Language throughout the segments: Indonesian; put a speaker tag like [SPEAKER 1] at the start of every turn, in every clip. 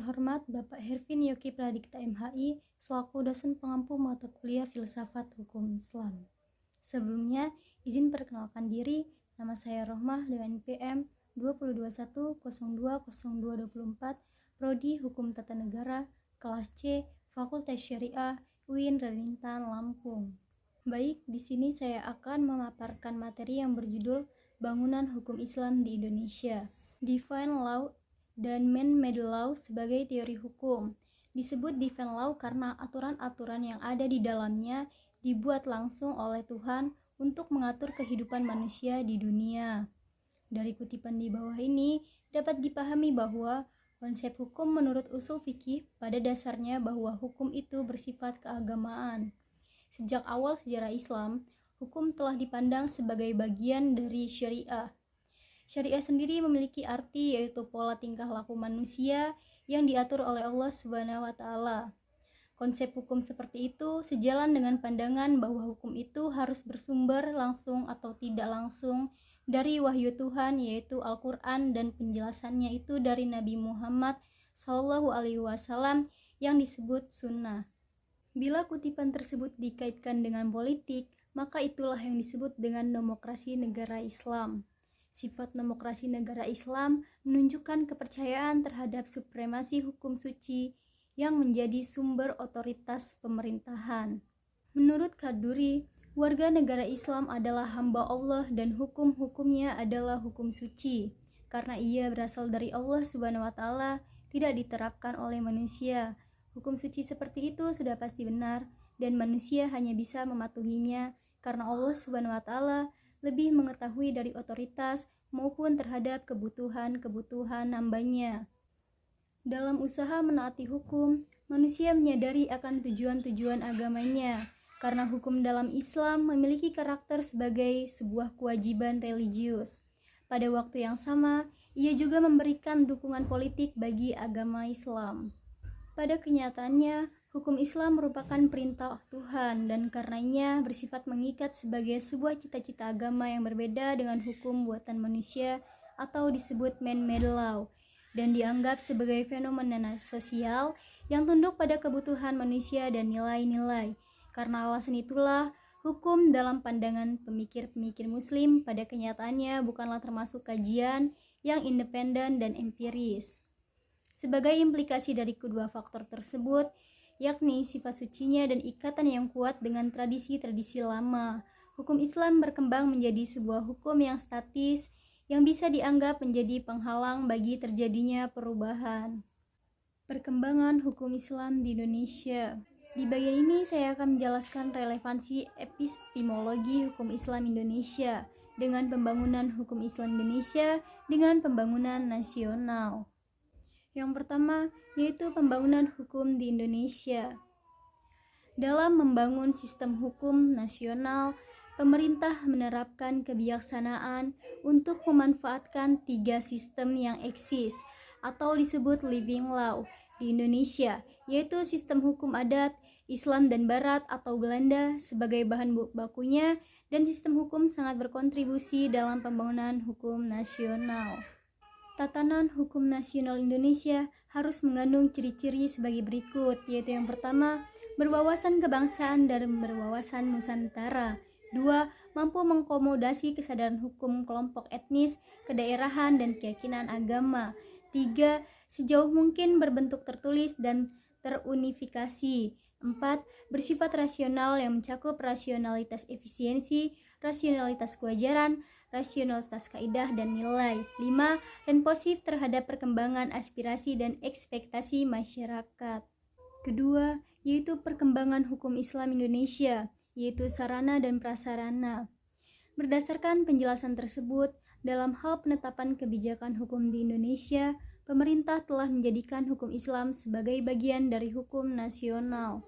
[SPEAKER 1] terhormat Bapak Hervin Yoki Pradikta MHI selaku dosen pengampu mata kuliah Filsafat Hukum Islam. Sebelumnya, izin perkenalkan diri, nama saya Rohmah dengan IPM 2021020224, Prodi Hukum Tata Negara, kelas C, Fakultas Syariah, UIN Radintan, Lampung. Baik, di sini saya akan memaparkan materi yang berjudul Bangunan Hukum Islam di Indonesia, Divine Law dan Man-Made Law sebagai teori hukum. Disebut Divine Law karena aturan-aturan yang ada di dalamnya dibuat langsung oleh Tuhan untuk mengatur kehidupan manusia di dunia. Dari kutipan di bawah ini dapat dipahami bahwa konsep hukum menurut usul fikih pada dasarnya bahwa hukum itu bersifat keagamaan. Sejak awal sejarah Islam, hukum telah dipandang sebagai bagian dari syariah. Syariah sendiri memiliki arti yaitu pola tingkah laku manusia yang diatur oleh Allah Subhanahu wa Ta'ala. Konsep hukum seperti itu sejalan dengan pandangan bahwa hukum itu harus bersumber langsung atau tidak langsung dari wahyu Tuhan yaitu Al-Quran dan penjelasannya itu dari Nabi Muhammad SAW yang disebut sunnah. Bila kutipan tersebut dikaitkan dengan politik, maka itulah yang disebut dengan demokrasi negara Islam. Sifat demokrasi negara Islam menunjukkan kepercayaan terhadap supremasi hukum suci yang menjadi sumber otoritas pemerintahan. Menurut Kaduri, warga negara Islam adalah hamba Allah dan hukum-hukumnya adalah hukum suci. Karena ia berasal dari Allah Subhanahu wa Ta'ala, tidak diterapkan oleh manusia. Hukum suci seperti itu sudah pasti benar dan manusia hanya bisa mematuhinya karena Allah Subhanahu wa Ta'ala lebih mengetahui dari otoritas maupun terhadap kebutuhan-kebutuhan hambanya. Dalam usaha menaati hukum, manusia menyadari akan tujuan-tujuan agamanya, karena hukum dalam Islam memiliki karakter sebagai sebuah kewajiban religius. Pada waktu yang sama, ia juga memberikan dukungan politik bagi agama Islam. Pada kenyataannya, hukum Islam merupakan perintah Tuhan dan karenanya bersifat mengikat sebagai sebuah cita-cita agama yang berbeda dengan hukum buatan manusia atau disebut man-made law dan dianggap sebagai fenomena sosial yang tunduk pada kebutuhan manusia dan nilai-nilai. Karena alasan itulah, hukum dalam pandangan pemikir-pemikir muslim pada kenyataannya bukanlah termasuk kajian yang independen dan empiris. Sebagai implikasi dari kedua faktor tersebut, yakni sifat sucinya dan ikatan yang kuat dengan tradisi-tradisi lama, hukum Islam berkembang menjadi sebuah hukum yang statis yang bisa dianggap menjadi penghalang bagi terjadinya perubahan. Perkembangan hukum Islam di Indonesia. Di bagian ini saya akan menjelaskan relevansi epistemologi hukum Islam Indonesia dengan pembangunan hukum Islam Indonesia dengan pembangunan nasional. Yang pertama, yaitu pembangunan hukum di Indonesia. Dalam membangun sistem hukum nasional, pemerintah menerapkan kebijaksanaan untuk memanfaatkan 3 sistem yang eksis atau disebut living law di Indonesia, yaitu sistem hukum adat, Islam dan Barat atau Belanda sebagai bahan bakunya, dan sistem hukum sangat berkontribusi dalam pembangunan hukum nasional. Tatanan hukum nasional Indonesia harus mengandung ciri-ciri sebagai berikut, yaitu yang pertama, berwawasan kebangsaan dan berwawasan Nusantara. 2. Mampu mengakomodasi kesadaran hukum kelompok etnis, kedaerahan, dan keyakinan agama. 3. Sejauh mungkin berbentuk tertulis dan terunifikasi. 4. Bersifat rasional yang mencakup rasionalitas efisiensi, rasionalitas kewajaran, rasionalitas kaidah dan nilai. 5. Responsif terhadap perkembangan aspirasi dan ekspektasi masyarakat. Kedua, yaitu perkembangan hukum Islam Indonesia, yaitu sarana dan prasarana. Berdasarkan penjelasan tersebut, dalam hal penetapan kebijakan hukum di Indonesia, pemerintah telah menjadikan hukum Islam sebagai bagian dari hukum nasional.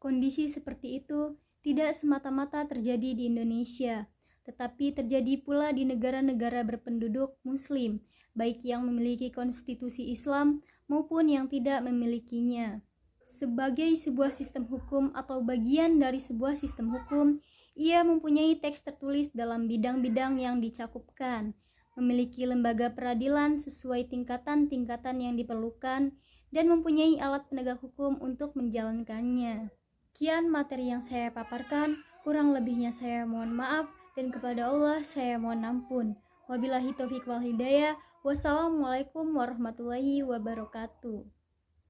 [SPEAKER 1] Kondisi seperti itu tidak semata-mata terjadi di Indonesia, tetapi terjadi pula di negara-negara berpenduduk Muslim, baik yang memiliki konstitusi Islam maupun yang tidak memilikinya. Sebagai sebuah sistem hukum atau bagian dari sebuah sistem hukum, ia mempunyai teks tertulis dalam bidang-bidang yang dicakupkan. memiliki lembaga peradilan sesuai tingkatan-tingkatan yang diperlukan, dan mempunyai alat penegak hukum untuk menjalankannya. Sekian materi yang saya paparkan, kurang lebihnya saya mohon maaf, dan kepada Allah saya mohon ampun. Wabillahi taufiq wal hidayah. Wassalamualaikum warahmatullahi wabarakatuh.